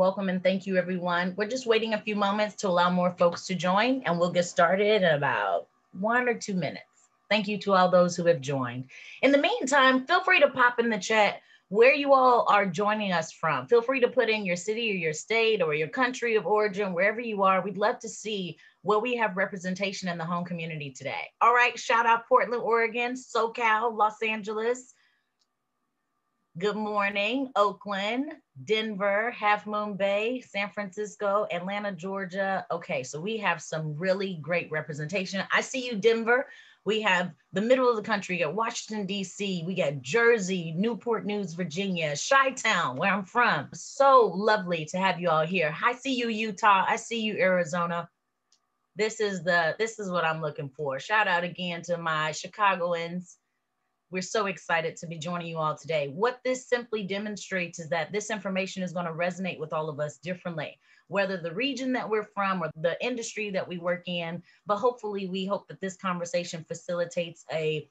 Welcome and thank you, everyone. We're just waiting a few moments to allow more folks to join, and we'll get started in about 1 or 2 minutes. Thank you to all those who have joined. In the meantime, feel free to pop in the chat where you all are joining us from. Feel free to put in your city or your state or your country of origin, wherever you are. We'd love to see where we have representation in the home community today. All right, shout out Portland, Oregon, SoCal, Los Angeles. Good morning, Oakland, Denver, Half Moon Bay, San Francisco, Atlanta, Georgia. Okay, so we have some really great representation. I see you, Denver. We have the middle of the country, we got Washington, D.C., we got Jersey, Newport News, Virginia, Chi-Town, where I'm from. So lovely to have you all here. I see you, Utah. I see you, Arizona. This is what I'm looking for. Shout out again to my Chicagoans. We're so excited to be joining you all today. What this simply demonstrates is that this information is going to resonate with all of us differently, whether the region that we're from or the industry that we work in. But hopefully, we hope that this conversation facilitates a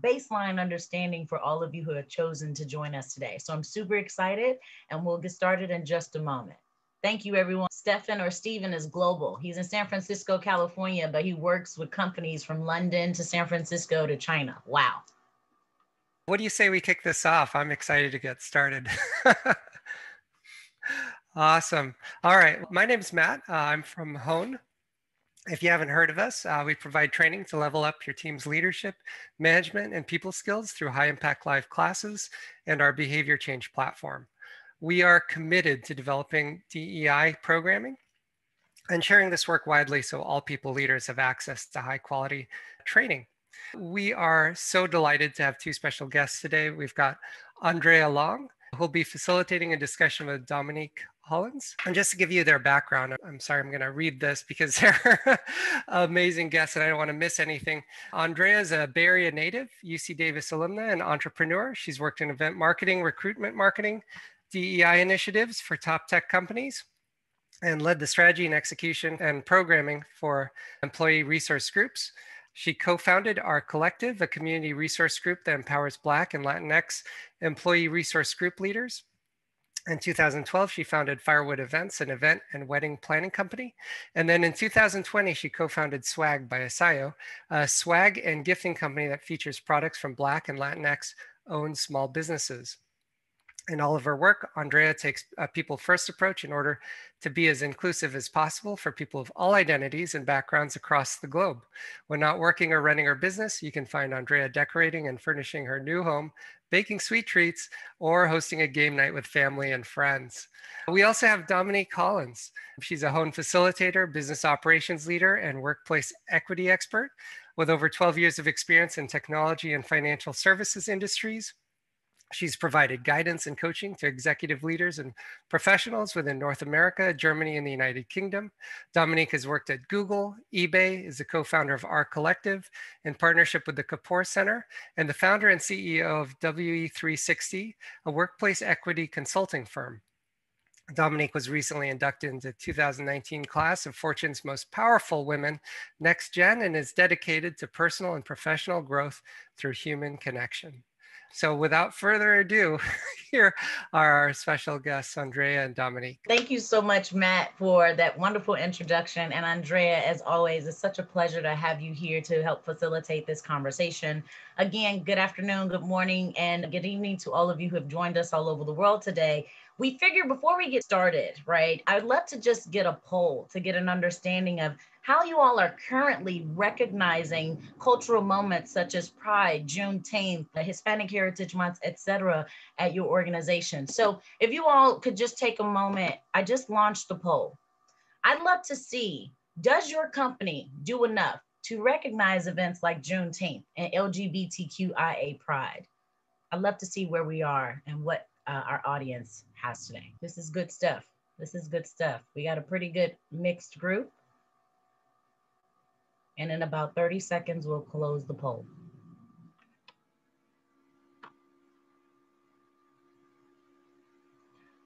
baseline understanding for all of you who have chosen to join us today. So I'm super excited, and we'll get started in just a moment. Thank you, everyone. Steven is global. He's in San Francisco, California, but he works with companies from London to San Francisco to China. Wow. What do you say we kick this off? I'm excited to get started. Awesome. All right. My name is Matt. I'm from Hone. If you haven't heard of us, we provide training to level up your team's leadership, management, and people skills through high-impact live classes and our behavior change platform. We are committed to developing DEI programming and sharing this work widely so all people leaders have access to high-quality training. We are so delighted to have two special guests today. We've got Andréa Long, who'll be facilitating a discussion with Dominique Hollins. And just to give you their background, I'm sorry, I'm going to read this because they're amazing guests and I don't want to miss anything. Andréa is a Bay Area native, UC Davis alumna, and entrepreneur. She's worked in event marketing, recruitment marketing, DEI initiatives for top tech companies, and led the strategy and execution and programming for employee resource groups. She co-founded Our Collective, a community resource group that empowers Black and Latinx employee resource group leaders. In 2012, she founded Firewood Events, an event and wedding planning company. And then in 2020, she co-founded Swag by Asayo, a swag and gifting company that features products from Black and Latinx-owned small businesses. In all of her work, Andréa takes a people-first approach in order to be as inclusive as possible for people of all identities and backgrounds across the globe. When not working or running her business, you can find Andréa decorating and furnishing her new home, baking sweet treats, or hosting a game night with family and friends. We also have Dominique Hollins. She's a Hone facilitator, business operations leader, and workplace equity expert with over 12 years of experience in technology and financial services industries. She's provided guidance and coaching to executive leaders and professionals within North America, Germany, and the United Kingdom. Dominique has worked at Google, eBay, is the co-founder of Our Collective in partnership with the Kapoor Center, and the founder and CEO of WE360, a workplace equity consulting firm. Dominique was recently inducted into the 2019 class of Fortune's Most Powerful Women Next Gen and is dedicated to personal and professional growth through human connection. So without further ado, here are our special guests, Andréa and Dominique. Thank you so much, Matt, for that wonderful introduction. And Andréa, as always, it's such a pleasure to have you here to help facilitate this conversation. Again, good afternoon, good morning, and good evening to all of you who have joined us all over the world today. We figured before we get started, right, I'd love to just get a poll to get an understanding of how you all are currently recognizing cultural moments such as Pride, Juneteenth, the Hispanic Heritage Month, etc., at your organization. So if you all could just take a moment, I just launched the poll. I'd love to see, does your company do enough to recognize events like Juneteenth and LGBTQIA Pride? I'd love to see where we are and what our audience has today. This is good stuff. This is good stuff. We got a pretty good mixed group. And in about 30 seconds, we'll close the poll.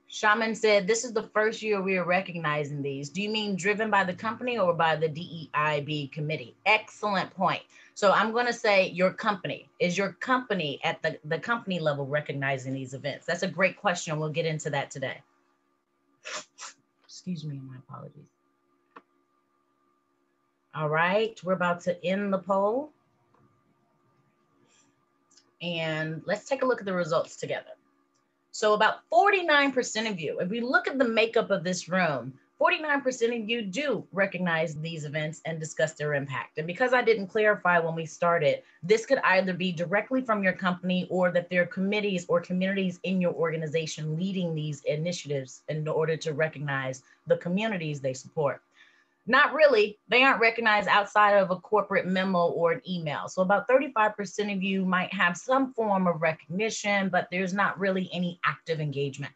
Shaman said, this is the first year we are recognizing these. Do you mean driven by the company or by the DEIB committee? Excellent point. So I'm going to say your company. Is your company at the company level recognizing these events? That's a great question. We'll get into that today. Excuse me, my apologies. All right, we're about to end the poll. And let's take a look at the results together. So about 49% of you, if we look at the makeup of this room, 49% of you do recognize these events and discuss their impact. And because I didn't clarify when we started, this could either be directly from your company or that there are committees or communities in your organization leading these initiatives in order to recognize the communities they support. Not really, they aren't recognized outside of a corporate memo or an email. So about 35% of you might have some form of recognition, but there's not really any active engagement.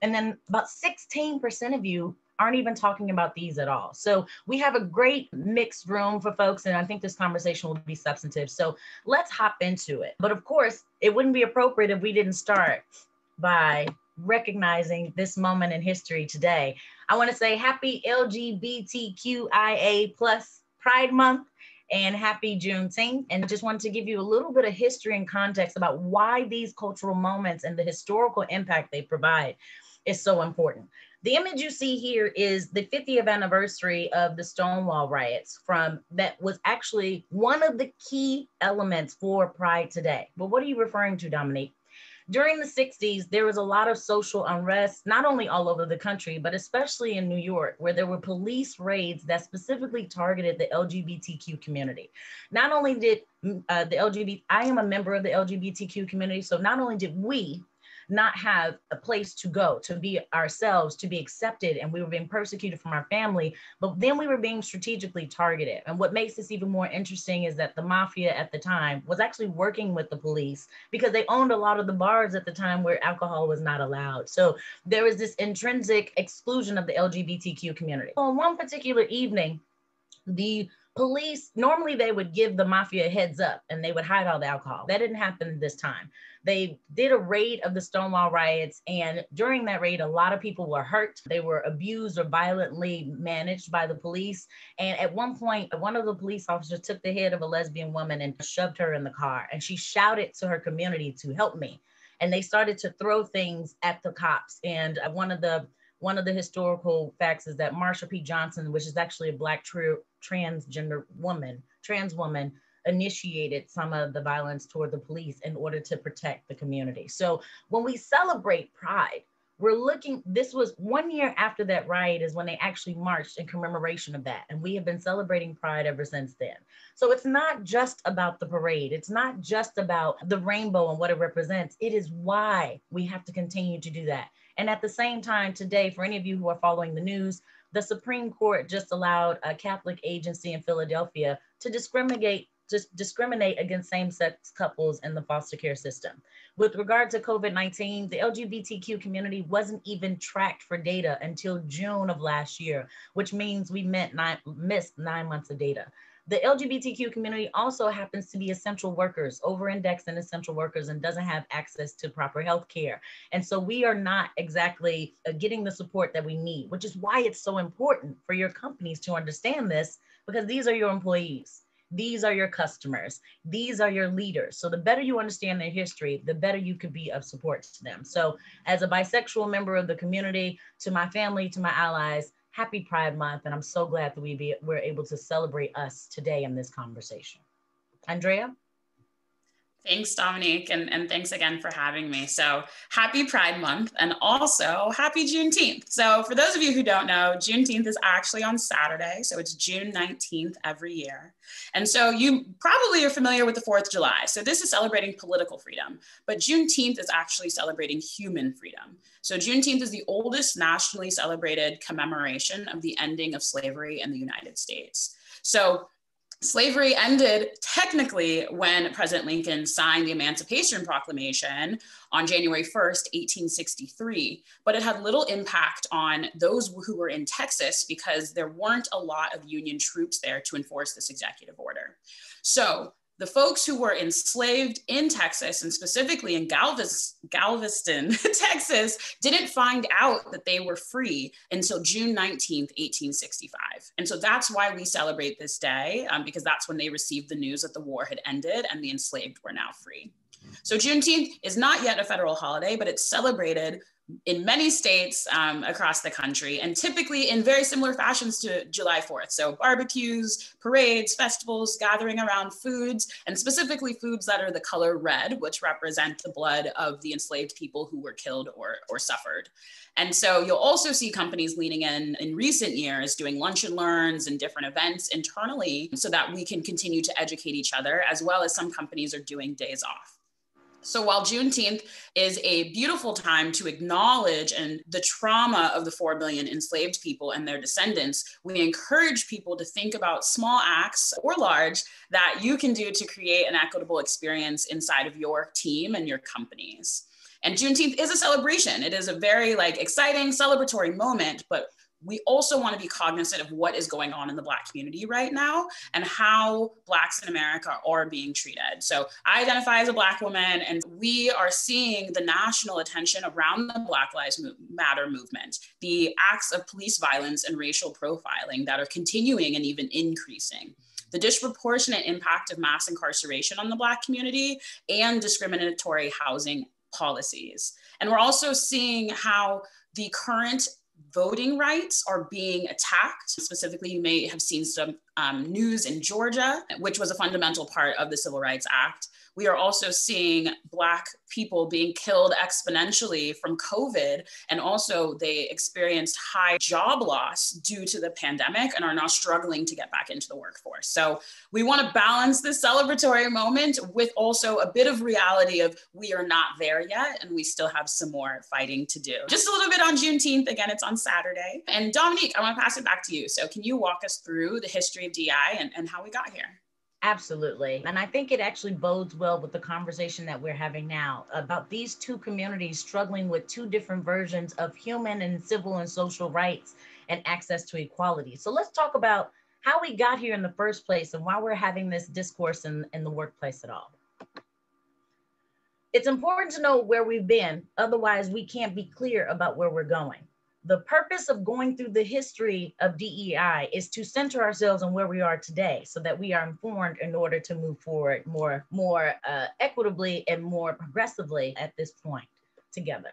And then about 16% of you aren't even talking about these at all. So we have a great mixed room for folks, and I think this conversation will be substantive. So let's hop into it. But of course, it wouldn't be appropriate if we didn't start by recognizing this moment in history today. I want to say happy LGBTQIA plus Pride Month and happy Juneteenth. And just wanted to give you a little bit of history and context about why these cultural moments and the historical impact they provide is so important. The image you see here is the 50th anniversary of the Stonewall riots that was actually one of the key elements for Pride today. But what are you referring to, Dominique? During the 60s, there was a lot of social unrest, not only all over the country, but especially in New York, where there were police raids that specifically targeted the LGBTQ community. Not only did I am a member of the LGBTQ community, so not only did we not have a place to go, to be ourselves, to be accepted, and we were being persecuted from our family, but then we were being strategically targeted. And what makes this even more interesting is that the mafia at the time was actually working with the police because they owned a lot of the bars at the time where alcohol was not allowed. So there was this intrinsic exclusion of the LGBTQ community. On one particular evening, the police, normally they would give the mafia a heads up and they would hide all the alcohol. That didn't happen this time. They did a raid of the Stonewall riots, and during that raid, a lot of people were hurt. They were abused or violently managed by the police. And at one point, one of the police officers took the head of a lesbian woman and shoved her in the car. And she shouted to her community to help me. And they started to throw things at the cops. And one of the historical facts is that Marsha P. Johnson, which is actually a Black trans woman, initiated some of the violence toward the police in order to protect the community. So when we celebrate Pride, this was 1 year after that riot is when they actually marched in commemoration of that. And we have been celebrating Pride ever since then. So it's not just about the parade. It's not just about the rainbow and what it represents. It is why we have to continue to do that. And at the same time today, for any of you who are following the news, the Supreme Court just allowed a Catholic agency in Philadelphia to discriminate against same-sex couples in the foster care system. With regard to COVID-19, the LGBTQ community wasn't even tracked for data until June of last year, which means we missed 9 months of data. The LGBTQ community also happens to be essential workers, over-indexed in essential workers, and doesn't have access to proper health care. And so we are not exactly getting the support that we need, which is why it's so important for your companies to understand this, because these are your employees. These are your customers. These are your leaders. So the better you understand their history, the better you could be of support to them. So as a bisexual member of the community, to my family, to my allies, happy Pride Month. And I'm so glad that we're able to celebrate us today in this conversation. Andrea? Thanks, Dominique, and thanks again for having me. So happy Pride Month and also happy Juneteenth. So for those of you who don't know, Juneteenth is actually on Saturday. So it's June 19th every year. And so you probably are familiar with the 4th of July. So this is celebrating political freedom, but Juneteenth is actually celebrating human freedom. So Juneteenth is the oldest nationally celebrated commemoration of the ending of slavery in the United States. So slavery ended technically when President Lincoln signed the Emancipation Proclamation on January 1st, 1863, but it had little impact on those who were in Texas because there weren't a lot of Union troops there to enforce this executive order. So the folks who were enslaved in Texas, and specifically in Galveston, Texas, didn't find out that they were free until June 19th, 1865. And so that's why we celebrate this day, because that's when they received the news that the war had ended and the enslaved were now free. So Juneteenth is not yet a federal holiday, but it's celebrated in many states across the country, and typically in very similar fashions to July 4th. So barbecues, parades, festivals, gathering around foods, and specifically foods that are the color red, which represent the blood of the enslaved people who were killed or suffered. And so you'll also see companies leaning in recent years, doing lunch and learns and different events internally so that we can continue to educate each other, as well as some companies are doing days off. So while Juneteenth is a beautiful time to acknowledge and the trauma of the 4 billion enslaved people and their descendants, we encourage people to think about small acts or large that you can do to create an equitable experience inside of your team and your companies. And Juneteenth is a celebration. It is a very exciting celebratory moment, but we also want to be cognizant of what is going on in the Black community right now and how Blacks in America are being treated. So I identify as a Black woman, and we are seeing the national attention around the Black Lives Matter movement, the acts of police violence and racial profiling that are continuing and even increasing, the disproportionate impact of mass incarceration on the Black community, and discriminatory housing policies. And we're also seeing how the current voting rights are being attacked. Specifically, you may have seen some news in Georgia, which was a fundamental part of the Civil Rights Act. We are also seeing Black people being killed exponentially from COVID. And also they experienced high job loss due to the pandemic and are now struggling to get back into the workforce. So we want to balance this celebratory moment with also a bit of reality of we are not there yet and we still have some more fighting to do. Just a little bit on Juneteenth. Again, it's on Saturday. And Dominique, I want to pass it back to you. So can you walk us through the history of DEI and how we got here? Absolutely. And I think it actually bodes well with the conversation that we're having now about these two communities struggling with two different versions of human and civil and social rights and access to equality. So let's talk about how we got here in the first place and why we're having this discourse in the workplace at all. It's important to know where we've been, otherwise we can't be clear about where we're going. The purpose of going through the history of DEI is to center ourselves on where we are today so that we are informed in order to move forward more equitably and more progressively at this point together.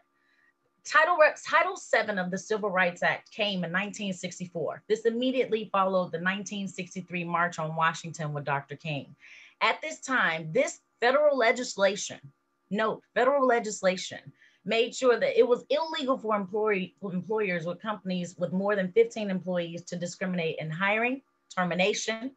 Title VII of the Civil Rights Act came in 1964. This immediately followed the 1963 March on Washington with Dr. King. At this time, this federal legislation, note, federal legislation, made sure that it was illegal for employers with companies with more than 15 employees to discriminate in hiring, termination,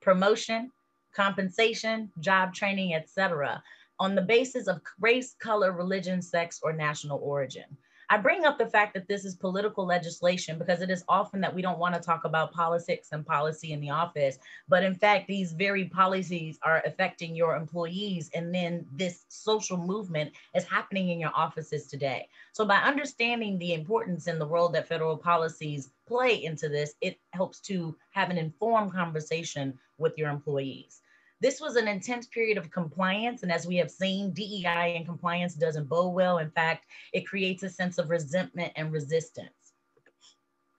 promotion, compensation, job training, etc., on the basis of race, color, religion, sex, or national origin. I bring up the fact that this is political legislation because it is often that we don't want to talk about politics and policy in the office, but in fact, these very policies are affecting your employees, and then this social movement is happening in your offices today. So by understanding the importance and the role that federal policies play into this, it helps to have an informed conversation with your employees. This was an intense period of compliance. And as we have seen, DEI and compliance doesn't bode well. In fact, it creates a sense of resentment and resistance.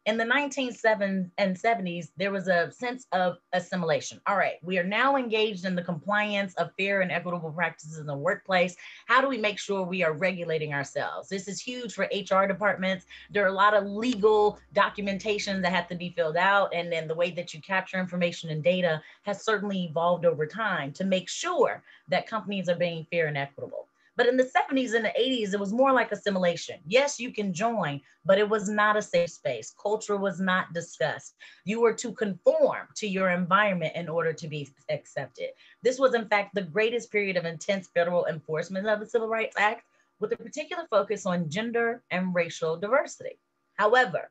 In the 1970s, there was a sense of assimilation. All right, we are now engaged in the compliance of fair and equitable practices in the workplace. How do we make sure we are regulating ourselves? This is huge for HR departments. There are a lot of legal documentation that have to be filled out. And then the way that you capture information and data has certainly evolved over time to make sure that companies are being fair and equitable. But in the 70s and the 80s, it was more like assimilation. Yes, you can join, but it was not a safe space. Culture was not discussed. You were to conform to your environment in order to be accepted. This was, in fact, the greatest period of intense federal enforcement of the Civil Rights Act, with a particular focus on gender and racial diversity. However,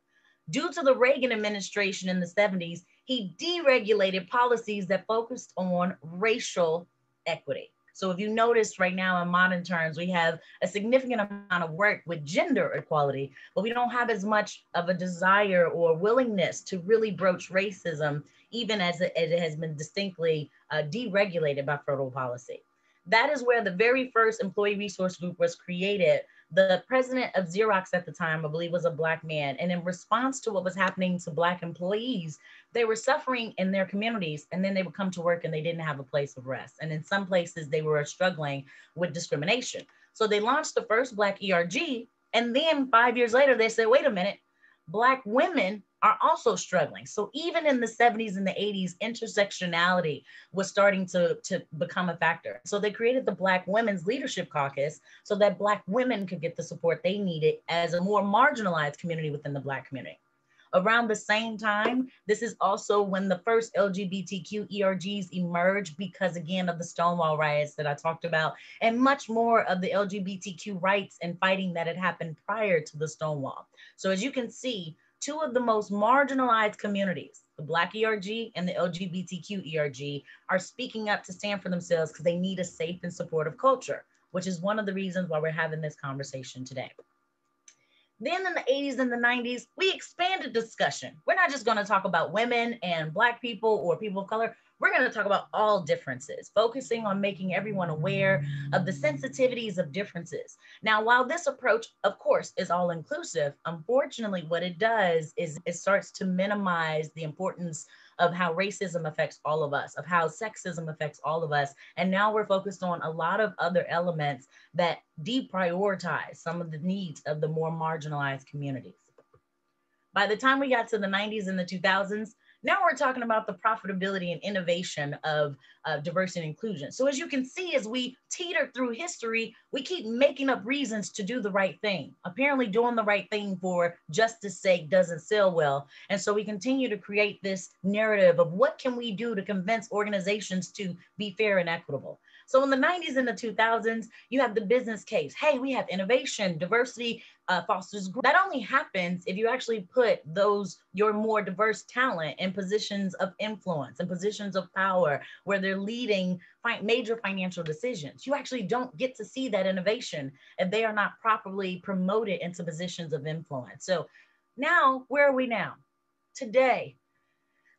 due to the Reagan administration in the 70s, he deregulated policies that focused on racial equity. So if you notice right now in modern terms, we have a significant amount of work with gender equality, but we don't have as much of a desire or willingness to really broach racism, even as it has been distinctly deregulated by federal policy. That is where the very first employee resource group was created. The president of Xerox at the time, I believe, was a Black man. And in response to what was happening to Black employees, they were suffering in their communities, and then they would come to work and they didn't have a place of rest. And in some places they were struggling with discrimination. So they launched the first Black ERG And then 5 years later, they said, wait a minute, Black women are also struggling. So even in the 70s and the 80s, intersectionality was starting to become a factor. So they created the Black Women's Leadership Caucus so that Black women could get the support they needed as a more marginalized community within the Black community. Around the same time, this is also when the first LGBTQ ERGs emerged because, again, of the Stonewall riots that I talked about, and much more of the LGBTQ rights and fighting that had happened prior to the Stonewall. So as you can see, two of the most marginalized communities, the Black ERG and the LGBTQ ERG, are speaking up to stand for themselves because they need a safe and supportive culture, which is one of the reasons why we're having this conversation today. Then in the 80s and the 90s, we expanded discussion. We're not just going to talk about women and Black people or people of color. We're going to talk about all differences, focusing on making everyone aware of the sensitivities of differences. Now, while this approach, of course, is all inclusive, unfortunately, what it does is it starts to minimize the importance of how racism affects all of us, of how sexism affects all of us. And now we're focused on a lot of other elements that deprioritize some of the needs of the more marginalized communities. By the time we got to the 90s and the 2000s, now we're talking about the profitability and innovation of diversity and inclusion. So as you can see, as we teeter through history, we keep making up reasons to do the right thing. Apparently doing the right thing for justice sake doesn't sell well. And so we continue to create this narrative of what can we do to convince organizations to be fair and equitable. So in the 90s and the 2000s, you have the business case. Hey, we have innovation, diversity fosters growth. That only happens if you actually put your more diverse talent in positions of influence and positions of power where they're leading major financial decisions. You actually don't get to see that innovation if they are not properly promoted into positions of influence. So now, where are we now? Today,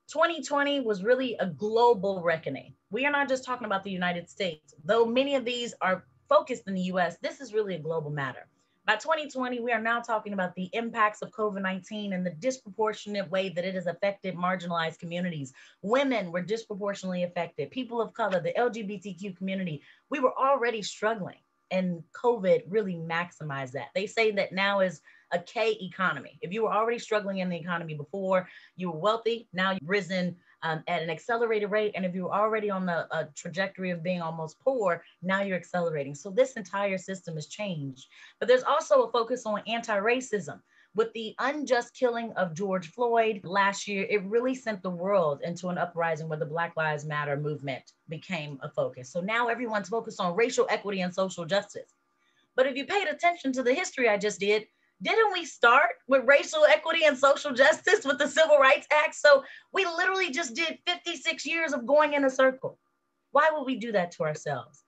2020 was really a global reckoning. We are not just talking about the United States. Though many of these are focused in the US, this is really a global matter. By 2020, we are now talking about the impacts of COVID-19 and the disproportionate way that it has affected marginalized communities. Women were disproportionately affected, people of color, the LGBTQ community. We were already struggling, and COVID really maximized that. They say that now is a K economy. If you were already struggling in the economy before, you were wealthy, now you've risen at an accelerated rate. And if you were already on the trajectory of being almost poor, now you're accelerating. So this entire system has changed. But there's also a focus on anti-racism. With the unjust killing of George Floyd last year, it really sent the world into an uprising where the Black Lives Matter movement became a focus. So now everyone's focused on racial equity and social justice. But if you paid attention to the history I just did, didn't we start with racial equity and social justice with the Civil Rights Act? So we literally just did 56 years of going in a circle. Why would we do that to ourselves?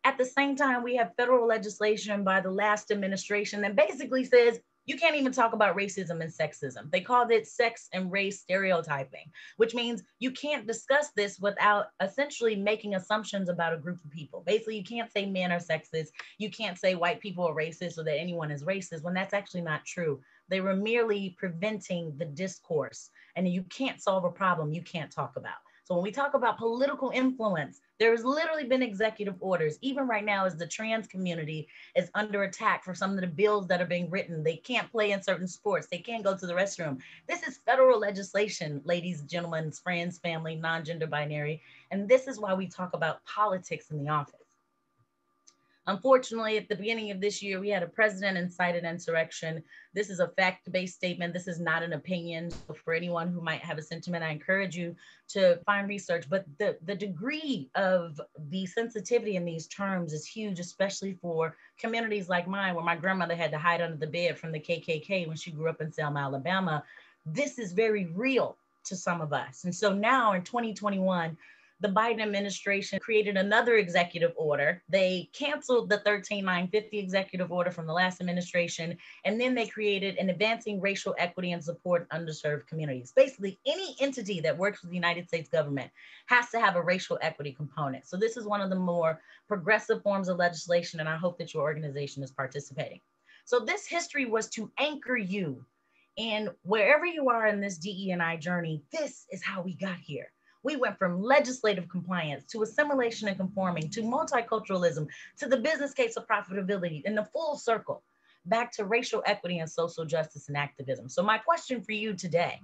At the same time, we have federal legislation by the last administration that basically says you can't even talk about racism and sexism. They called it sex and race stereotyping, which means you can't discuss this without essentially making assumptions about a group of people. Basically, you can't say men are sexist. You can't say white people are racist or that anyone is racist when that's actually not true. They were merely preventing the discourse, and you can't solve a problem you can't talk about. So when we talk about political influence, there has literally been executive orders, even right now as the trans community is under attack for some of the bills that are being written. They can't play in certain sports. They can't go to the restroom. This is federal legislation, ladies, gentlemen, friends, family, non-gender binary. And this is why we talk about politics in the office. Unfortunately, at the beginning of this year, we had a president incited insurrection. This is a fact-based statement. This is not an opinion. So for anyone who might have a sentiment, I encourage you to find research. But the degree of the sensitivity in these terms is huge, especially for communities like mine, where my grandmother had to hide under the bed from the KKK when she grew up in Selma, Alabama. This is very real to some of us. And so now in 2021, the Biden administration created another executive order. They canceled the 13950 executive order from the last administration, and then they created an advancing racial equity and support underserved communities. Basically, any entity that works with the United States government has to have a racial equity component. So this is one of the more progressive forms of legislation, and I hope that your organization is participating. So this history was to anchor you in wherever you are in this DE&I journey. This is how we got here. We went from legislative compliance to assimilation and conforming to multiculturalism to the business case of profitability in the full circle. back to racial equity and social justice and activism. So my question for you today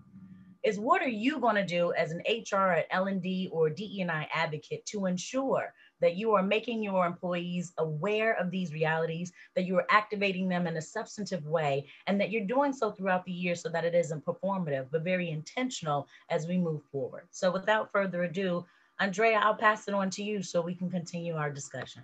is, what are you going to do as an HR, an L&D, or DE&I advocate to ensure that you are making your employees aware of these realities, that you are activating them in a substantive way, and that you're doing so throughout the year so that it isn't performative, but very intentional as we move forward? So without further ado, Andréa, I'll pass it on to you so we can continue our discussion.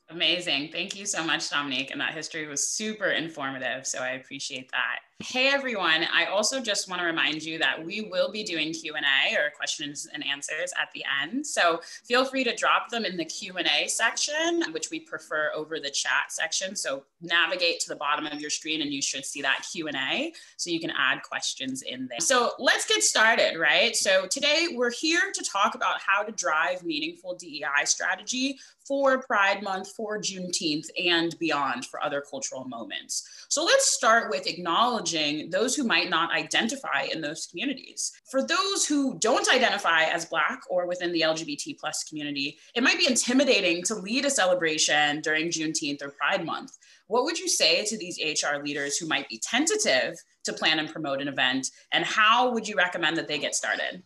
Amazing. Thank you so much, Dominique. And that history was super informative. So I appreciate that. Hey, everyone. I also just want to remind you that we will be doing Q&A, or questions and answers, at the end. So feel free to drop them in the Q&A section, which we prefer over the chat section. So navigate to the bottom of your screen and you should see that Q&A, so you can add questions in there. So let's get started, right? So today we're here to talk about how to drive meaningful DEI strategy for Pride Month, for Juneteenth, and beyond, for other cultural moments. So let's start with acknowledging those who might not identify in those communities. For those who don't identify as Black or within the LGBT+ community, it might be intimidating to lead a celebration during Juneteenth or Pride Month. What would you say to these HR leaders who might be tentative to plan and promote an event, and how would you recommend that they get started?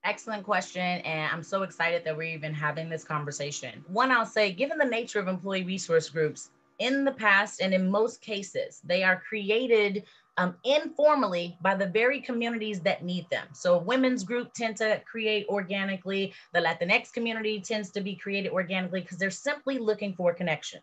Excellent question. And I'm so excited that we're even having this conversation. One, I'll say, given the nature of employee resource groups, in the past and in most cases, they are created informally by the very communities that need them. So women's group tend to create organically. The Latinx community tends to be created organically because they're simply looking for a connection.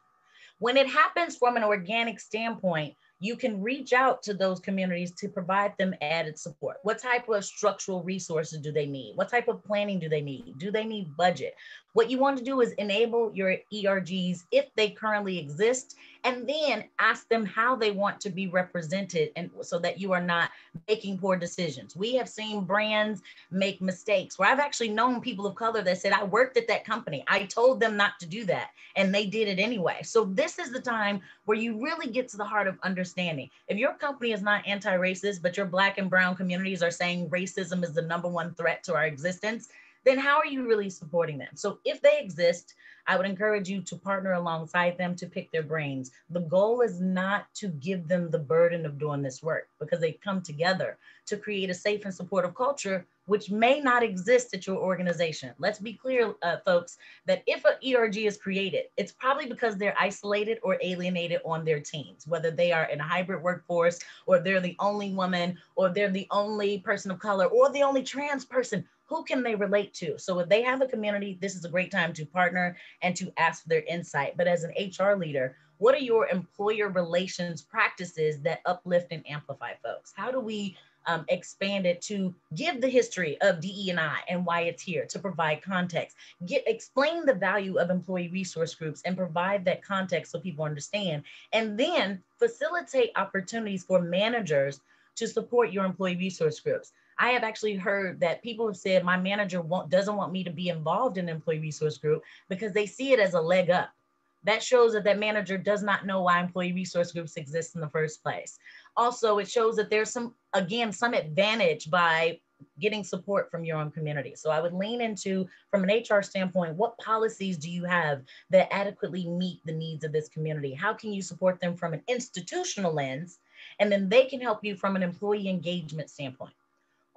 When it happens from an organic standpoint, you can reach out to those communities to provide them added support. What type of structural resources do they need? What type of planning do they need? Do they need budget? What you want to do is enable your ERGs, if they currently exist, and then ask them how they want to be represented, and so that you are not making poor decisions. We have seen brands make mistakes where I've actually known people of color that said, I worked at that company, I told them not to do that, and they did it anyway. So this is the time where you really get to the heart of understanding. If your company is not anti-racist, but your Black and brown communities are saying racism is the #1 threat to our existence, then how are you really supporting them? So if they exist, I would encourage you to partner alongside them to pick their brains. The goal is not to give them the burden of doing this work, because they come together to create a safe and supportive culture, which may not exist at your organization. Let's be clear, folks, that if an ERG is created, it's probably because they're isolated or alienated on their teams, whether they are in a hybrid workforce, or they're the only woman, or they're the only person of color, or the only trans person. Who can they relate to? So if they have a community, this is a great time to partner and to ask for their insight. But as an HR leader, what are your employer relations practices that uplift and amplify folks? How do we expand it to give the history of DE&I and why it's here, to provide context, explain the value of employee resource groups and provide that context so people understand, and then facilitate opportunities for managers to support your employee resource groups. I have actually heard that people have said, my manager doesn't want me to be involved in an employee resource group because they see it as a leg up. That shows that that manager does not know why employee resource groups exist in the first place. Also, it shows that there's some advantage by getting support from your own community. So I would lean into, from an HR standpoint, what policies do you have that adequately meet the needs of this community? How can you support them from an institutional lens? And then they can help you from an employee engagement standpoint.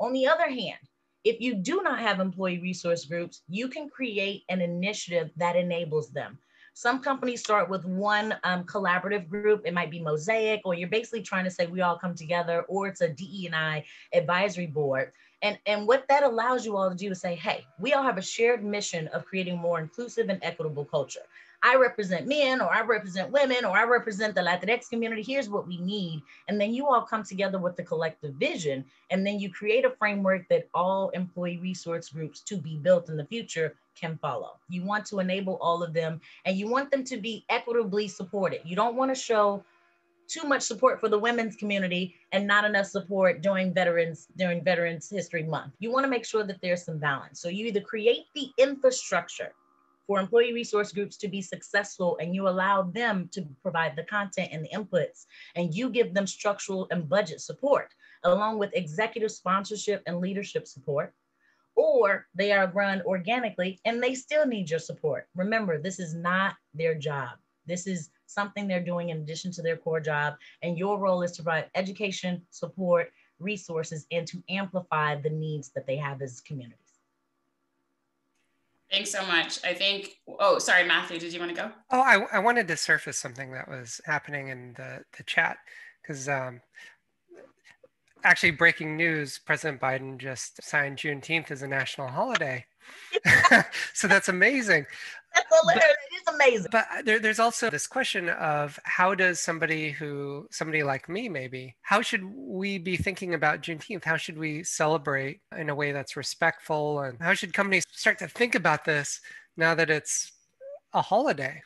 On the other hand, if you do not have employee resource groups, you can create an initiative that enables them. Some companies start with one collaborative group. It might be Mosaic, or you're basically trying to say we all come together, or it's a DE&I advisory board. And what that allows you all to do is say, hey, we all have a shared mission of creating a more inclusive and equitable culture. I represent men, or I represent women, or I represent the Latinx community. Here's what we need. And then you all come together with the collective vision. And then you create a framework that all employee resource groups to be built in the future can follow. You want to enable all of them, and you want them to be equitably supported. You don't want to show too much support for the women's community and not enough support during Veterans History Month. You want to make sure that there's some balance. So you either create the infrastructure for employee resource groups to be successful, and you allow them to provide the content and the inputs, and you give them structural and budget support, along with executive sponsorship and leadership support, or they are run organically and they still need your support. Remember, this is not their job. This is something they're doing in addition to their core job. And your role is to provide education, support, resources, and to amplify the needs that they have as communities. Thanks so much. I think, oh, sorry, Matthew, did you want to go? Oh, I wanted to surface something that was happening in the chat, because actually, breaking news, President Biden just signed Juneteenth as a national holiday. So that's amazing. That's hilarious. It is amazing. But there's also this question of how does somebody like me maybe, how should we be thinking about Juneteenth? How should we celebrate in a way that's respectful? And how should companies start to think about this now that it's a holiday?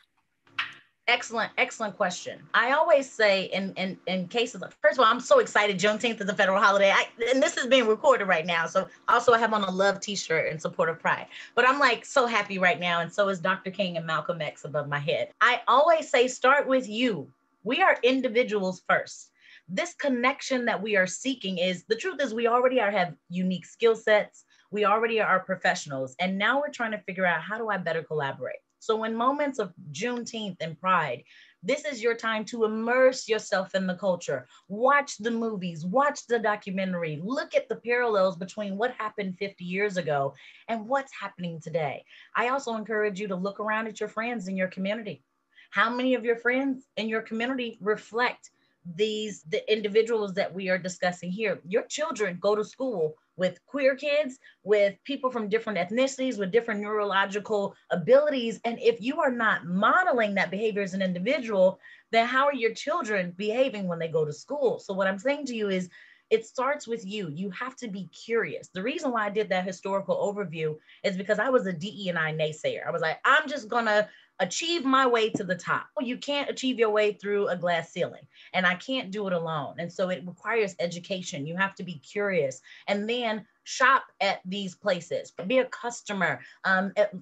Excellent question. I always say in cases of, first of all, I'm so excited. Juneteenth is a federal holiday. And this is being recorded right now. So also I have on a love t-shirt in support of Pride. But I'm like so happy right now. And so is Dr. King and Malcolm X above my head. I always say, start with you. We are individuals first. This connection that we are seeking is, the truth is we already have unique skill sets. We already are professionals. And now we're trying to figure out, how do I better collaborate? So in moments of Juneteenth and Pride, this is your time to immerse yourself in the culture. Watch the movies, watch the documentary, look at the parallels between what happened 50 years ago and what's happening today. I also encourage you to look around at your friends in your community. How many of your friends in your community reflect the individuals that we are discussing here? Your children go to school with queer kids, with people from different ethnicities, with different neurological abilities. And if you are not modeling that behavior as an individual, then how are your children behaving when they go to school? So what I'm saying to you is, it starts with you. You have to be curious. The reason why I did that historical overview is because I was a DE&I naysayer. I was like, I'm just gonna achieve my way to the top. You can't achieve your way through a glass ceiling, and I can't do it alone. And so it requires education. You have to be curious, and then shop at these places, be a customer,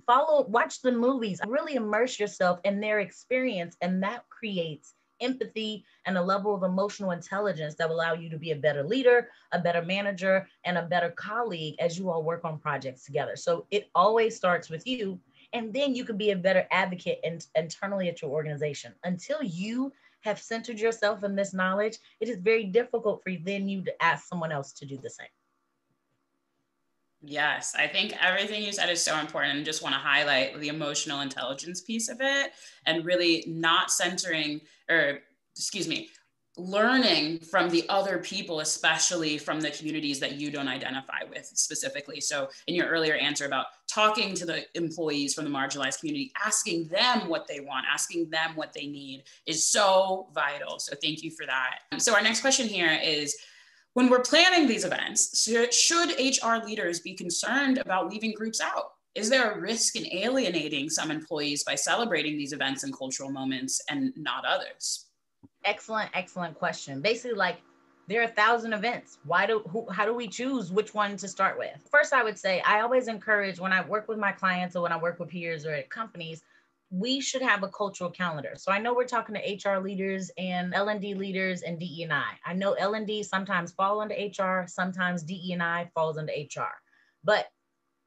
watch the movies, really immerse yourself in their experience. And that creates empathy and a level of emotional intelligence that will allow you to be a better leader, a better manager, and a better colleague as you all work on projects together. So it always starts with you. And then you can be a better advocate internally at your organization. Until you have centered yourself in this knowledge, it is very difficult for you to ask someone else to do the same. Yes, I think everything you said is so important. And just want to highlight the emotional intelligence piece of it, and really not learning from the other people, especially from the communities that you don't identify with specifically. So in your earlier answer about talking to the employees from the marginalized community, asking them what they want, asking them what they need is so vital. So thank you for that. So our next question here is, when we're planning these events, should HR leaders be concerned about leaving groups out? Is there a risk in alienating some employees by celebrating these events and cultural moments and not others? Excellent question. Basically, like, there are 1,000 events. How do we choose which one to start with? First, I would say, I always encourage, when I work with my clients or when I work with peers or at companies, we should have a cultural calendar. So I know we're talking to HR leaders and L&D leaders and DE&I. I know L&D sometimes fall under HR, sometimes DE&I falls under HR. But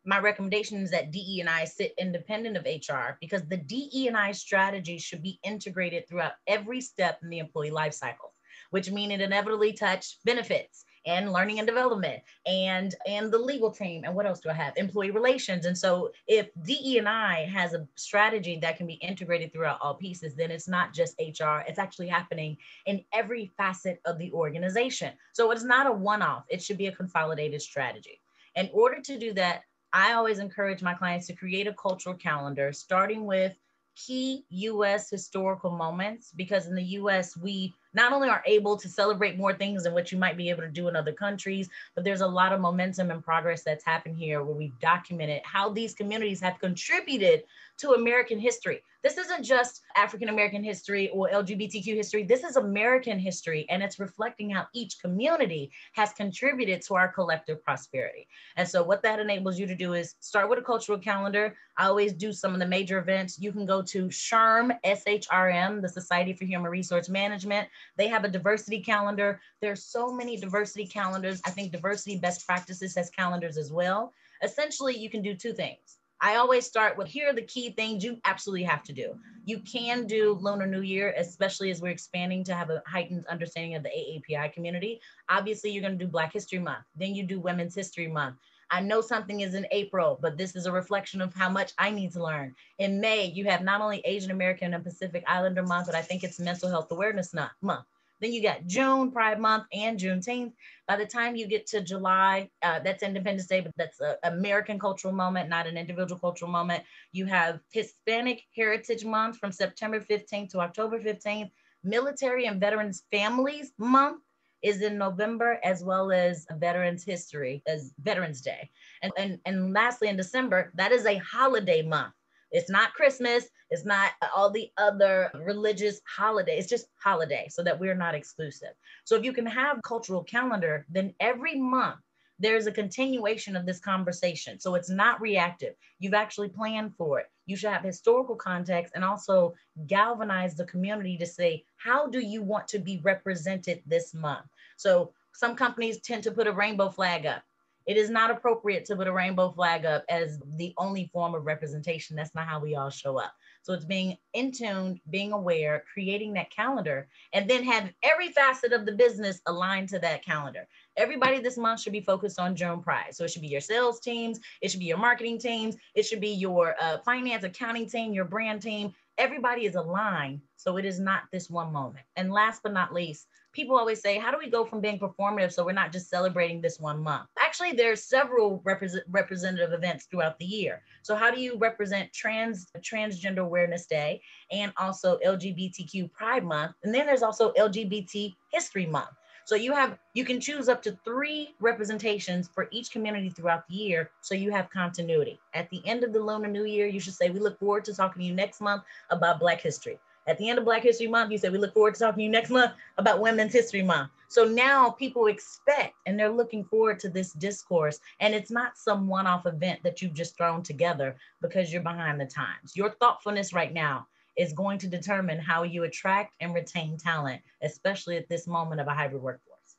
my recommendation is that DE&I sit independent of HR, because the DE&I strategy should be integrated throughout every step in the employee life cycle, which means it inevitably touch benefits and learning and development and the legal team. And what else do I have? Employee relations. And so if DE&I has a strategy that can be integrated throughout all pieces, then it's not just HR, it's actually happening in every facet of the organization. So it's not a one-off, it should be a consolidated strategy. In order to do that, I always encourage my clients to create a cultural calendar, starting with key U.S. historical moments, because in the U.S., we not only are able to celebrate more things than what you might be able to do in other countries, but there's a lot of momentum and progress that's happened here where we've documented how these communities have contributed to American history. This isn't just African-American history or LGBTQ history. This is American history, and it's reflecting how each community has contributed to our collective prosperity. And so what that enables you to do is start with a cultural calendar. I always do some of the major events. You can go to SHRM, SHRM, the Society for Human Resource Management. They have a diversity calendar. There's so many diversity calendars. I think Diversity Best Practices has calendars as well. Essentially, you can do two things. I always start with, here are the key things you absolutely have to do. You can do Lunar New Year, especially as we're expanding to have a heightened understanding of the AAPI community. Obviously, you're going to do Black History Month. Then you do Women's History Month. I know something is in April, but this is a reflection of how much I need to learn. In May, you have not only Asian American and Pacific Islander Month, but I think it's Mental Health Awareness Month. Then you got June, Pride Month, and Juneteenth. By the time you get to July, that's Independence Day, but that's an American cultural moment, not an individual cultural moment. You have Hispanic Heritage Month from September 15th to October 15th. Military and Veterans Families Month is in November, as well as Veterans History as Veterans Day. And lastly, in December, that is a holiday month. It's not Christmas. It's not all the other religious holidays. It's just holiday, so that we're not exclusive. So if you can have cultural calendar, then every month there's a continuation of this conversation. So it's not reactive. You've actually planned for it. You should have historical context and also galvanize the community to say, how do you want to be represented this month? So some companies tend to put a rainbow flag up. It is not appropriate to put a rainbow flag up as the only form of representation. That's not how we all show up. So it's being in tune, being aware, creating that calendar, and then have every facet of the business aligned to that calendar. Everybody this month should be focused on June Pride. So it should be your sales teams, it should be your marketing teams, it should be your finance accounting team, your brand team. Everybody is aligned, so it is not this one moment. And last but not least, people always say, how do we go from being performative so we're not just celebrating this one month? Actually, there's several representative events throughout the year. So how do you represent Transgender Awareness Day and also LGBTQ Pride Month? And then there's also LGBT History Month. So you can choose up to 3 representations for each community throughout the year, so you have continuity. At the end of the Lunar New Year, you should say, we look forward to talking to you next month about Black history. At the end of Black History Month, you say, we look forward to talking to you next month about Women's History Month. So now people expect and they're looking forward to this discourse. And it's not some one-off event that you've just thrown together because you're behind the times. Your thoughtfulness right now is going to determine how you attract and retain talent, especially at this moment of a hybrid workforce.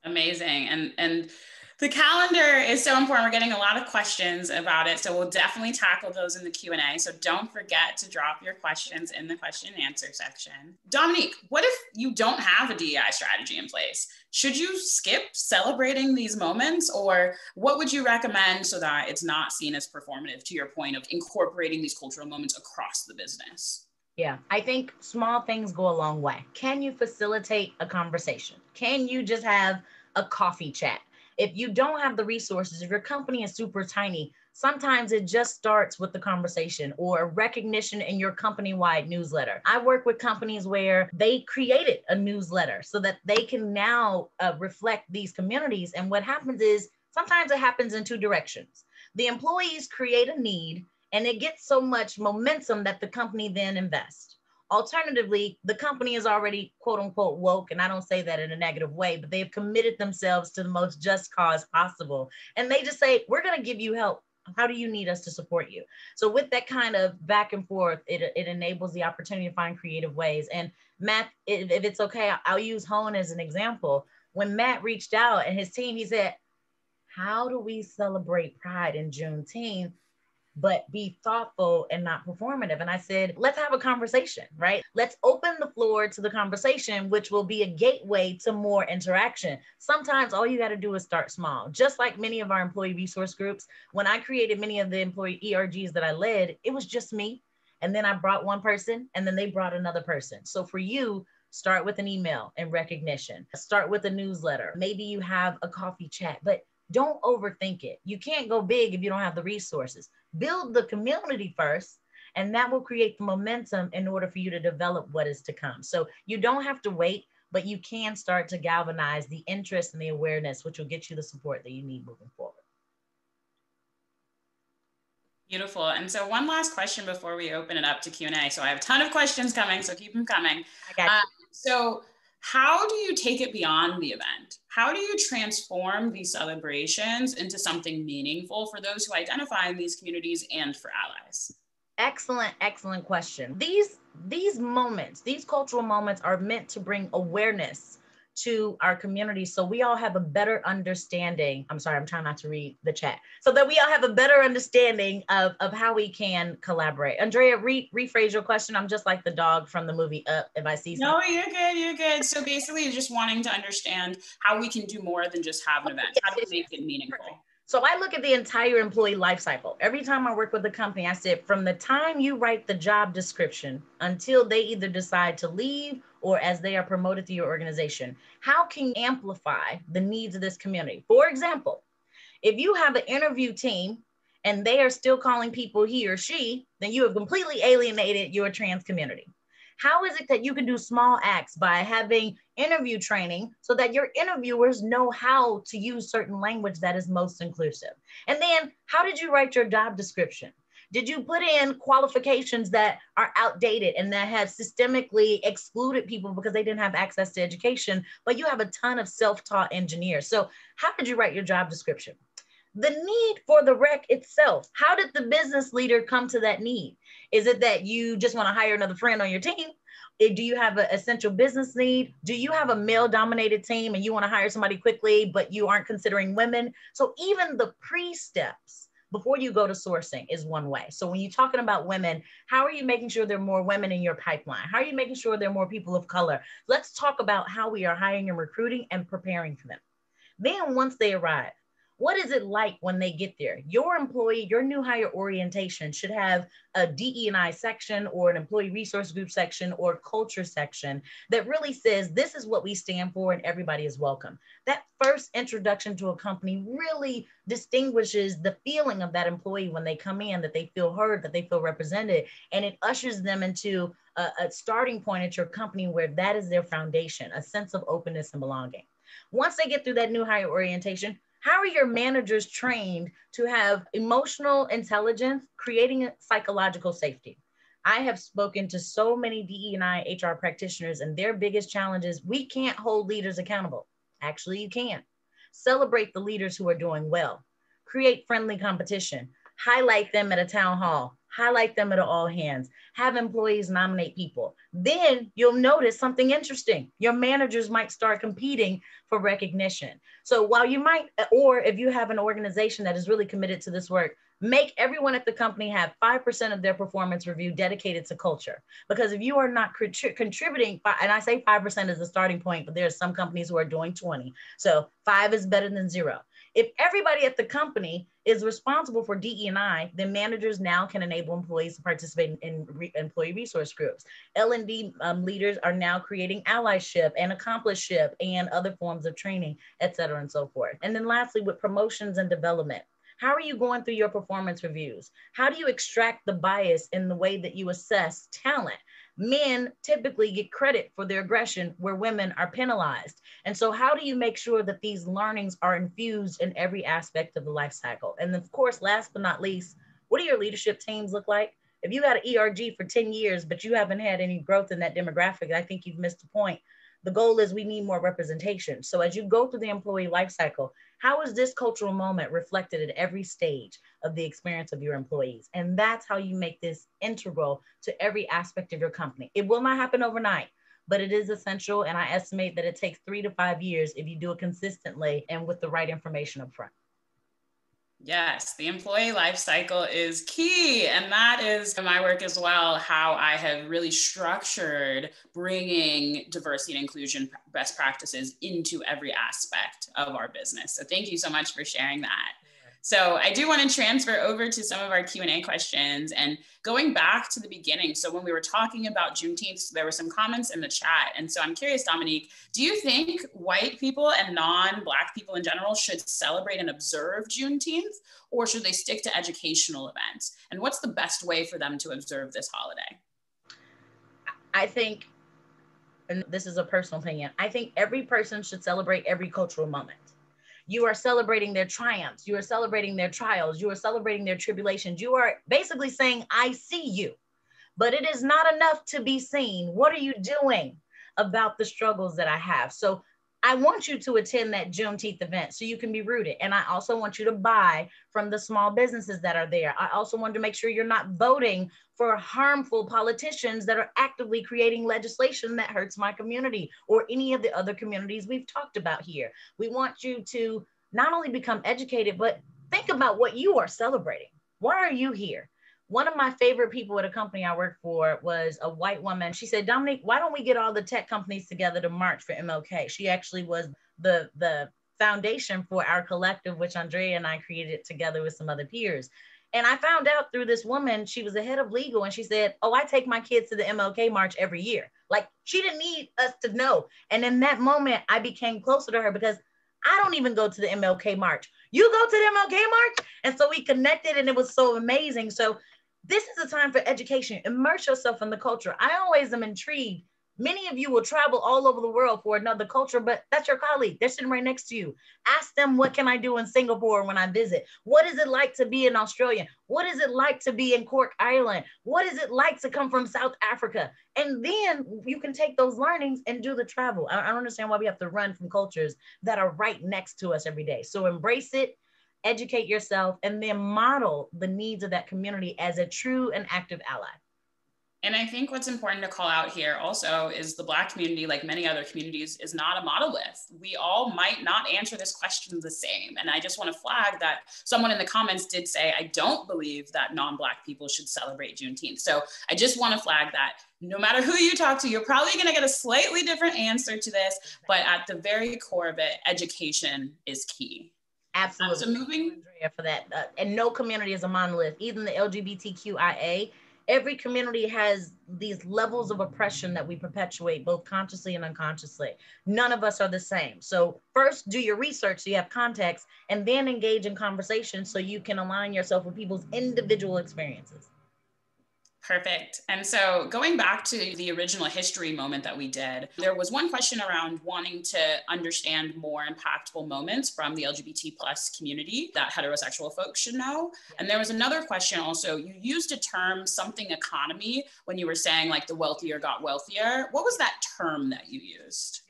Amazing. And the calendar is so important. We're getting a lot of questions about it. So we'll definitely tackle those in the Q&A. So don't forget to drop your questions in the question and answer section. Dominique, what if you don't have a DEI strategy in place? Should you skip celebrating these moments, or what would you recommend so that it's not seen as performative, to your point of incorporating these cultural moments across the business? Yeah, I think small things go a long way. Can you facilitate a conversation? Can you just have a coffee chat? If you don't have the resources, if your company is super tiny, sometimes it just starts with the conversation or recognition in your company-wide newsletter. I work with companies where they created a newsletter so that they can now reflect these communities. And what happens is sometimes it happens in 2 directions. The employees create a need and it gets so much momentum that the company then invests. Alternatively, the company is already quote unquote woke, and I don't say that in a negative way, but they've committed themselves to the most just cause possible. And they just say, we're going to give you help. How do you need us to support you? So with that kind of back and forth, it enables the opportunity to find creative ways. And Matt, if it's okay, I'll use Hone as an example. When Matt reached out and his team, he said, how do we celebrate Pride in Juneteenth, but be thoughtful and not performative? And I said, let's have a conversation, right? Let's open the floor to the conversation, which will be a gateway to more interaction. Sometimes all you got to do is start small. Just like many of our employee resource groups, when I created many of the employee ERGs that I led, it was just me. And then I brought one person and then they brought another person. So for you, start with an email and recognition. Start with a newsletter. Maybe you have a coffee chat, but don't overthink it. You can't go big if you don't have the resources. Build the community first, and that will create the momentum in order for you to develop what is to come. So you don't have to wait, but you can start to galvanize the interest and the awareness, which will get you the support that you need moving forward. Beautiful. And so one last question before we open it up to Q&A. So I have a ton of questions coming, so keep them coming. I got you. So how do you take it beyond the event? How do you transform these celebrations into something meaningful for those who identify in these communities and for allies? Excellent, excellent question. These moments, these cultural moments are meant to bring awareness to our community so we all have a better understanding. I'm sorry, I'm trying not to read the chat. So that we all have a better understanding of how we can collaborate. Andrea, rephrase your question. I'm just like the dog from the movie Up. If I see something. No, you're good. So basically you're just wanting to understand how we can do more than just have an event. How do we make it meaningful? Perfect. So I look at the entire employee life cycle. Every time I work with a company, I said, from the time you write the job description until they either decide to leave or as they are promoted to your organization, how can you amplify the needs of this community? For example, if you have an interview team and they are still calling people he or she, then you have completely alienated your trans community. How is it that you can do small acts by having interview training so that your interviewers know how to use certain language that is most inclusive? And then how did you write your job description? Did you put in qualifications that are outdated and that have systemically excluded people because they didn't have access to education, but you have a ton of self-taught engineers? So how did you write your job description? The need for the rec itself. How did the business leader come to that need? Is it that you just want to hire another friend on your team? Do you have an essential business need? Do you have a male-dominated team and you want to hire somebody quickly, but you aren't considering women? So even the pre-steps before you go to sourcing is one way. So when you're talking about women, how are you making sure there are more women in your pipeline? How are you making sure there are more people of color? Let's talk about how we are hiring and recruiting and preparing for them. Then once they arrive, what is it like when they get there? Your employee, your new hire orientation should have a DE&I section or an employee resource group section or culture section that really says, this is what we stand for and everybody is welcome. That first introduction to a company really distinguishes the feeling of that employee when they come in, that they feel heard, that they feel represented, and it ushers them into a starting point at your company where that is their foundation, a sense of openness and belonging. Once they get through that new hire orientation, how are your managers trained to have emotional intelligence, creating psychological safety? I have spoken to so many DE&I HR practitioners, and their biggest challenge is we can't hold leaders accountable. Actually, you can. Celebrate the leaders who are doing well. Create friendly competition. Highlight them at a town hall. Highlight them at an all hands. Have employees nominate people. Then you'll notice something interesting. Your managers might start competing for recognition. So while you might, or if you have an organization that is really committed to this work, make everyone at the company have 5% of their performance review dedicated to culture. Because if you are not contributing, and I say 5% is the starting point, but there are some companies who are doing 20. So 5 is better than 0. If everybody at the company is responsible for DE&I, then managers now can enable employees to participate in employee resource groups. L&D leaders are now creating allyship and accomplishship and other forms of training, et cetera, and so forth. And then lastly, with promotions and development, how are you going through your performance reviews? How do you extract the bias in the way that you assess talent? Men typically get credit for their aggression where women are penalized. And so how do you make sure that these learnings are infused in every aspect of the life cycle? And of course, last but not least, what do your leadership teams look like? If you had an ERG for 10 years, but you haven't had any growth in that demographic, I think you've missed the point. The goal is we need more representation. So as you go through the employee life cycle, how is this cultural moment reflected at every stage of the experience of your employees? And that's how you make this integral to every aspect of your company. It will not happen overnight, but it is essential. And I estimate that it takes 3 to 5 years if you do it consistently and with the right information up front. Yes, the employee life cycle is key. And that is my work as well, how I have really structured bringing diversity and inclusion best practices into every aspect of our business. So thank you so much for sharing that. So I do want to transfer over to some of our Q&A questions and going back to the beginning. So when we were talking about Juneteenth, there were some comments in the chat. And so I'm curious, Dominique, do you think white people and non-Black people in general should celebrate and observe Juneteenth, or should they stick to educational events? And what's the best way for them to observe this holiday? I think, and this is a personal opinion, I think every person should celebrate every cultural moment. You are celebrating their triumphs. You are celebrating their trials. You are celebrating their tribulations. You are basically saying, I see you, but it is not enough to be seen. What are you doing about the struggles that I have? So I want you to attend that Juneteenth event so you can be rooted. And I also want you to buy from the small businesses that are there. I also want to make sure you're not voting for harmful politicians that are actively creating legislation that hurts my community or any of the other communities we've talked about here. We want you to not only become educated, but think about what you are celebrating. Why are you here? One of my favorite people at a company I worked for was a white woman. She said, Dominique, why don't we get all the tech companies together to march for MLK? She actually was the foundation for our collective, which Andrea and I created together with some other peers. And I found out through this woman, she was the head of legal, and she said, oh, I take my kids to the MLK march every year. Like, she didn't need us to know. And in that moment, I became closer to her because I don't even go to the MLK march. You go to the MLK march? And so we connected, and it was so amazing. So this is a time for education. Immerse yourself in the culture. I always am intrigued. Many of you will travel all over the world for another culture, but that's your colleague. They're sitting right next to you. Ask them, what can I do in Singapore when I visit? What is it like to be in Australia? What is it like to be in Cork, Ireland? What is it like to come from South Africa? And then you can take those learnings and do the travel. I don't understand why we have to run from cultures that are right next to us every day. So embrace it, educate yourself, and then model the needs of that community as a true and active ally. And I think what's important to call out here also is the Black community, like many other communities, is not a monolith. We all might not answer this question the same. And I just want to flag that someone in the comments did say, I don't believe that non-Black people should celebrate Juneteenth. So I just want to flag that no matter who you talk to, you're probably going to get a slightly different answer to this. But at the very core of it, education is key. Absolutely. So moving Andrea, for that. And no community is a monolith. Even the LGBTQIA, every community has these levels of oppression that we perpetuate both consciously and unconsciously. None of us are the same. So first do your research so you have context, and then engage in conversation so you can align yourself with people's individual experiences. Perfect. And so going back to the original history moment that we did, there was one question around wanting to understand more impactful moments from the LGBT plus community that heterosexual folks should know. And there was another question also, you used a term, something economy, when you were saying like the wealthier got wealthier. What was that term that you used?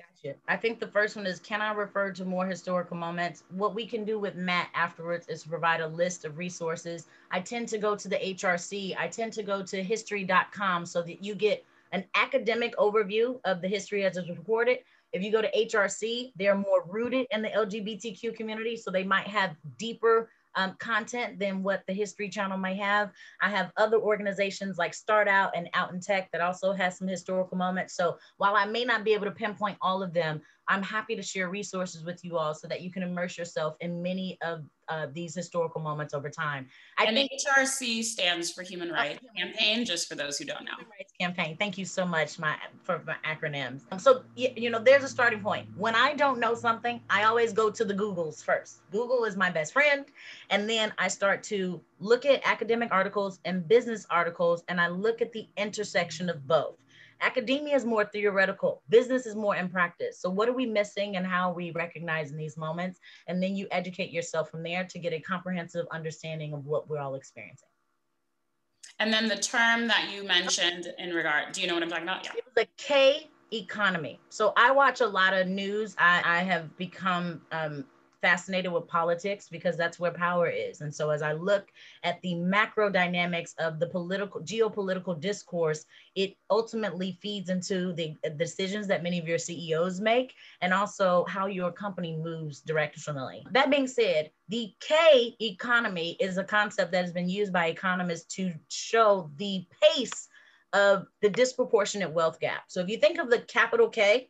I think the first one is, can I refer to more historical moments? What we can do with Matt afterwards is provide a list of resources. I tend to go to the HRC. I tend to go to history.com so that you get an academic overview of the history as it's recorded. If you go to HRC, they're more rooted in the LGBTQ community, so they might have deeper content than what the History Channel might have. I have other organizations like Start Out and Out in Tech that also has some historical moments. So while I may not be able to pinpoint all of them, I'm happy to share resources with you all so that you can immerse yourself in many of these historical moments over time. And the HRC stands for Human Rights Campaign, just for those who don't know. Human Rights Campaign. Thank you so much for my acronyms. So, you know, there's a starting point. When I don't know something, I always go to the Googles first. Google is my best friend. And then I start to look at academic articles and business articles, and I look at the intersection of both. Academia is more theoretical. Business is more in practice. So what are we missing and how are we recognizing these moments? And then you educate yourself from there to get a comprehensive understanding of what we're all experiencing. And then the term that you mentioned in regard, do you know what I'm talking about? Yeah. It was a K economy. So I watch a lot of news. I have become fascinated with politics because that's where power is. And so as I look at the macro dynamics of the geopolitical discourse, it ultimately feeds into the decisions that many of your CEOs make and also how your company moves directionally. That being said, the K economy is a concept that has been used by economists to show the pace of the disproportionate wealth gap. So if you think of the capital K,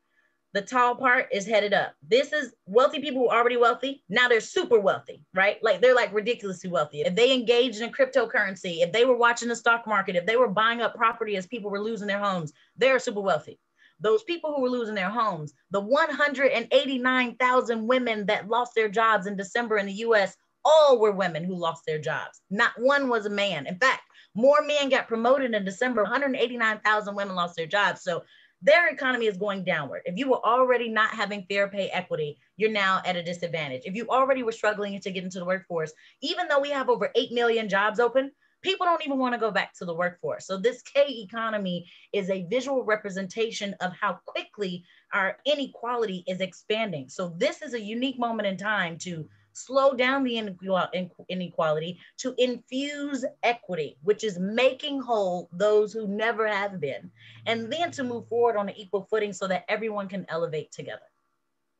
the tall part is headed up. This is wealthy people who are already wealthy. Now they're super wealthy, right? Like they're like ridiculously wealthy. If they engaged in cryptocurrency, if they were watching the stock market, if they were buying up property as people were losing their homes, they're super wealthy. Those people who were losing their homes, the 189,000 women that lost their jobs in December in the US, all were women who lost their jobs. Not one was a man. In fact, more men got promoted in December. 189,000 women lost their jobs. So their economy is going downward. If you were already not having fair pay equity, you're now at a disadvantage. If you already were struggling to get into the workforce, even though we have over 8 million jobs open, people don't even want to go back to the workforce. So this K economy is a visual representation of how quickly our inequality is expanding. So this is a unique moment in time to slow down the inequality, to infuse equity, which is making whole those who never have been, and then to move forward on an equal footing so that everyone can elevate together.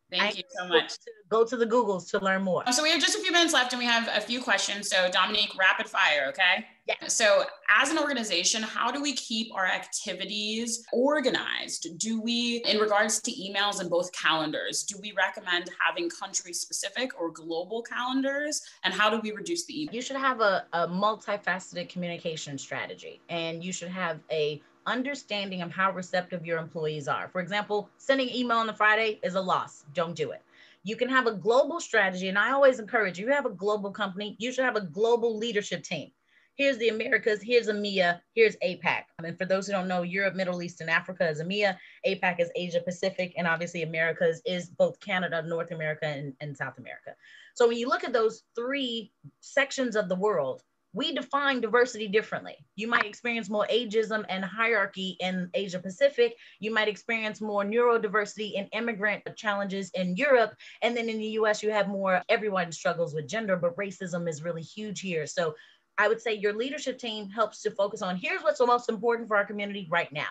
Thank you so much. Go to the Googles to learn more. So we have just a few minutes left and we have a few questions. So Dominique, rapid fire, okay? Yeah. So as an organization, how do we keep our activities organized? Do we, in regards to emails and both calendars, do we recommend having country specific or global calendars? And how do we reduce the email? You should have a multifaceted communication strategy, and you should have a understanding of how receptive your employees are. For example, sending email on a Friday is a loss. Don't do it. You can have a global strategy. And I always encourage you have a global company, you should have a global leadership team. Here's the Americas, here's EMEA, here's APAC. And for those who don't know, Europe, Middle East, and Africa is EMEA, APAC is Asia Pacific, and obviously Americas is both Canada, North America, and South America. So when you look at those three sections of the world, we define diversity differently. You might experience more ageism and hierarchy in Asia Pacific. You might experience more neurodiversity and immigrant challenges in Europe. And then in the US, you have more, everyone struggles with gender, but racism is really huge here. So I would say your leadership team helps to focus on, here's what's the most important for our community right now.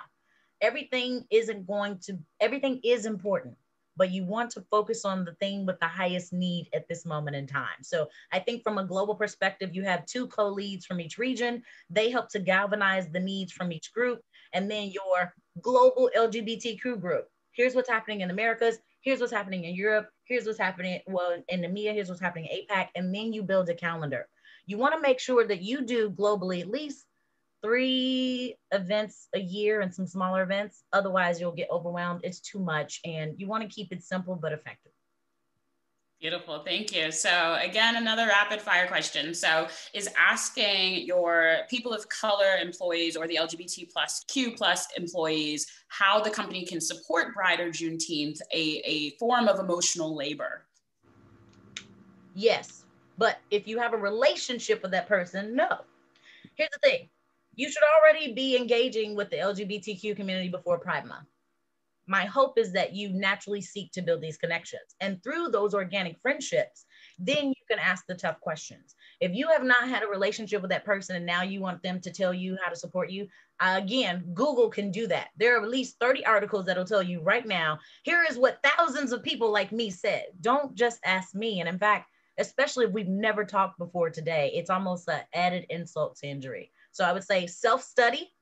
Everything is important, but you want to focus on the thing with the highest need at this moment in time. So I think from a global perspective, you have 2 co-leads from each region. They help to galvanize the needs from each group. And then your global LGBTQ group. Here's what's happening in the Americas. Here's what's happening in Europe. Here's what's happening, well, in EMEA, here's what's happening in APAC. And then you build a calendar. You want to make sure that you do globally at least 3 events a year and some smaller events. Otherwise, you'll get overwhelmed. It's too much. And you want to keep it simple but effective. Beautiful. Thank you. So again, another rapid fire question. So is asking your people of color employees or the LGBTQ+ employees how the company can support Brighter Juneteenth a form of emotional labor? Yes. But if you have a relationship with that person, no. Here's the thing. You should already be engaging with the LGBTQ community before Pride Month. My hope is that you naturally seek to build these connections. And through those organic friendships, then you can ask the tough questions. If you have not had a relationship with that person and now you want them to tell you how to support you, again, Google can do that. There are at least 30 articles that'll tell you right now, here is what thousands of people like me said. Don't just ask me. And in fact, especially if we've never talked before today, it's almost an added insult to injury. So I would say self-study,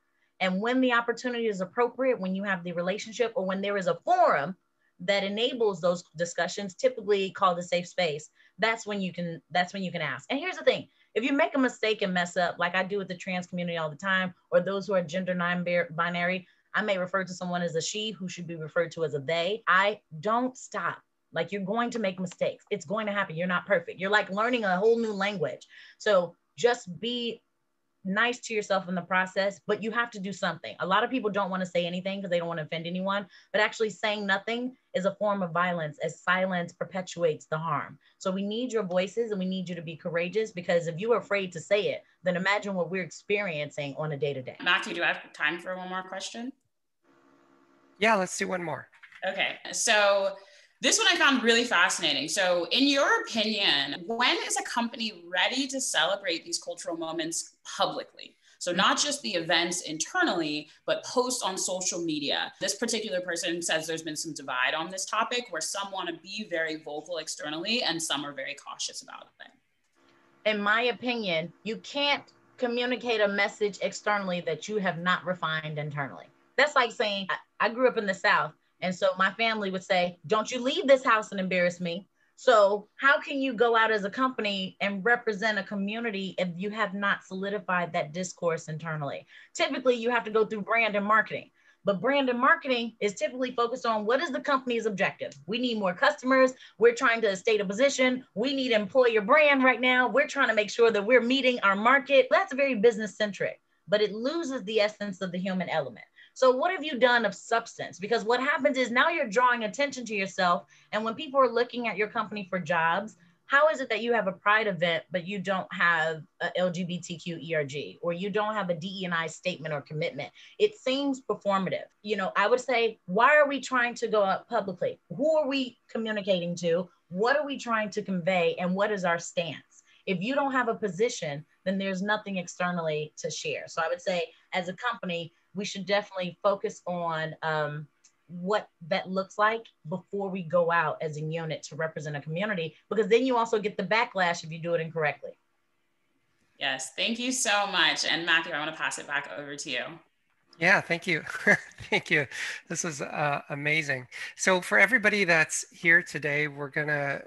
and when the opportunity is appropriate, when you have the relationship or when there is a forum that enables those discussions, typically called a safe space, that's when you can ask. And here's the thing, if you make a mistake and mess up, like I do with the trans community all the time, or those who are gender non-binary, I may refer to someone as a she who should be referred to as a they. I don't stop. Like, you're going to make mistakes. It's going to happen. You're not perfect. You're like learning a whole new language. So just be nice to yourself in the process, but you have to do something. A lot of people don't want to say anything because they don't want to offend anyone, but actually saying nothing is a form of violence, as silence perpetuates the harm. So we need your voices and we need you to be courageous, because if you are afraid to say it, then imagine what we're experiencing on a day-to-day. Matthew, do I have time for one more question? Yeah, let's do one more. Okay, so this one I found really fascinating. So in your opinion, when is a company ready to celebrate these cultural moments publicly? So not just the events internally, but post on social media. This particular person says there's been some divide on this topic where some want to be very vocal externally and some are very cautious about it. In my opinion, you can't communicate a message externally that you have not refined internally. That's like saying, I grew up in the South. And so my family would say, don't you leave this house and embarrass me. So how can you go out as a company and represent a community if you have not solidified that discourse internally? Typically, you have to go through brand and marketing. But brand and marketing is typically focused on, what is the company's objective? We need more customers. We're trying to state a position. We need employer brand right now. We're trying to make sure that we're meeting our market. That's very business centric, but it loses the essence of the human element. So what have you done of substance? Because what happens is now you're drawing attention to yourself. And when people are looking at your company for jobs, How is it that you have a pride event, but you don't have a LGBTQ ERG, or you don't have a DE&I statement or commitment? It seems performative. You know, I would say, why are we trying to go up publicly? Who are we communicating to? What are we trying to convey? And what is our stance? If you don't have a position, then there's nothing externally to share. So I would say, as a company, we should definitely focus on what that looks like before we go out as a unit to represent a community, because then you also get the backlash if you do it incorrectly. Yes, thank you so much. And Matthew, I want to pass it back over to you. Yeah, thank you. Thank you. This was amazing. So for everybody that's here today, we're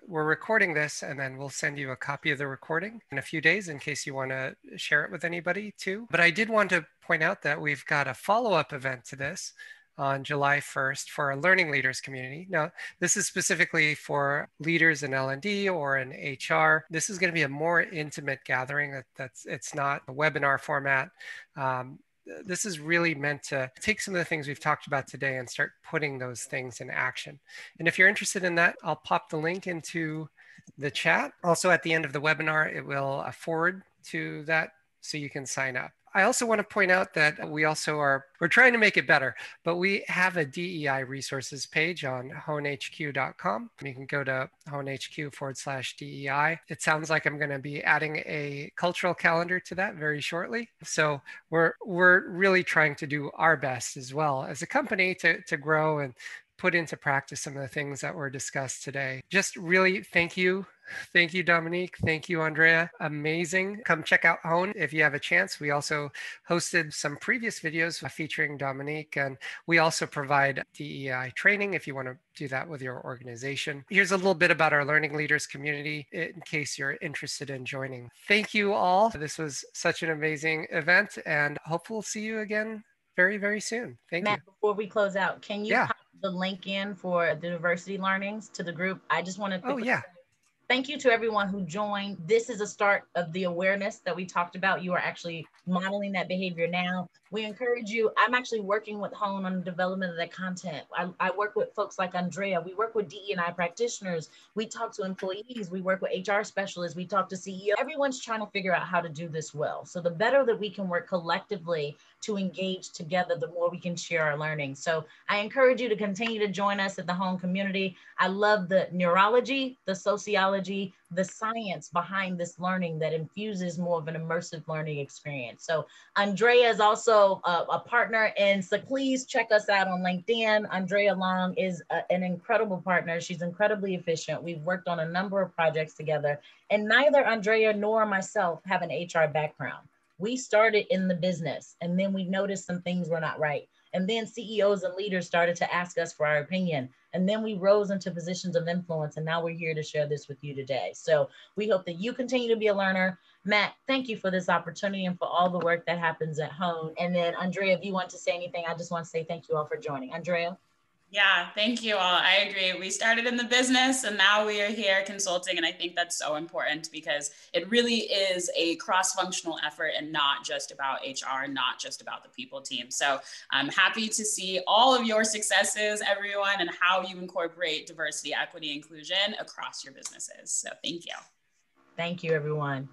recording this, and then we'll send you a copy of the recording in a few days in case you want to share it with anybody too. But I did want to point out that we've got a follow-up event to this on July 1st for our learning leaders community. Now, this is specifically for leaders in L&D or in HR. This is going to be a more intimate gathering. It's not a webinar format. This is really meant to take some of the things we've talked about today and start putting those things in action. And if you're interested in that, I'll pop the link into the chat. Also, at the end of the webinar, it will forward to that so you can sign up. I also want to point out that we're trying to make it better, but we have a DEI resources page on honehq.com. You can go to honehq/DEI. It sounds like I'm going to be adding a cultural calendar to that very shortly. So we're really trying to do our best as well as a company to grow and put into practice some of the things that were discussed today. Just really thank you. Thank you, Dominique. Thank you, Andrea. Amazing. Come check out Hone if you have a chance. We also hosted some previous videos featuring Dominique, and we also provide DEI training if you want to do that with your organization. Here's a little bit about our learning leaders community in case you're interested in joining. Thank you all. This was such an amazing event, and hope we'll see you again very, very soon. Thank you. Matt, before we close out, can you pop the link in for the diversity learnings to the group? I just want to quickly say thank you to everyone who joined. This is a start of the awareness that we talked about. You are actually modeling that behavior now. We encourage you. I'm actually working with Hone on the development of that content. I work with folks like Andrea. We work with DE&I practitioners. We talk to employees. We work with HR specialists. We talk to CEOs. Everyone's trying to figure out how to do this well. So the better that we can work collectively to engage together, the more we can share our learning. So I encourage you to continue to join us at the Hone community. I love the neurology, the sociology, the science behind this learning that infuses more of an immersive learning experience. So Andrea is also a partner, and so please check us out on LinkedIn. Andrea Long is an incredible partner. She's incredibly efficient. We've worked on a number of projects together, and neither Andrea nor myself have an HR background. We started in the business, and then we noticed some things were not right. And then CEOs and leaders started to ask us for our opinion. And then we rose into positions of influence, and now we're here to share this with you today. So we hope that you continue to be a learner. Matt, thank you for this opportunity and for all the work that happens at Hone. And then Andrea, if you want to say anything, I just want to say thank you all for joining. Andrea? Yeah, thank you all. I agree. We started in the business and now we are here consulting. And I think that's so important because it really is a cross-functional effort and not just about HR, not just about the people team. So I'm happy to see all of your successes, everyone, and how you incorporate diversity, equity, inclusion across your businesses. So thank you. Thank you, everyone.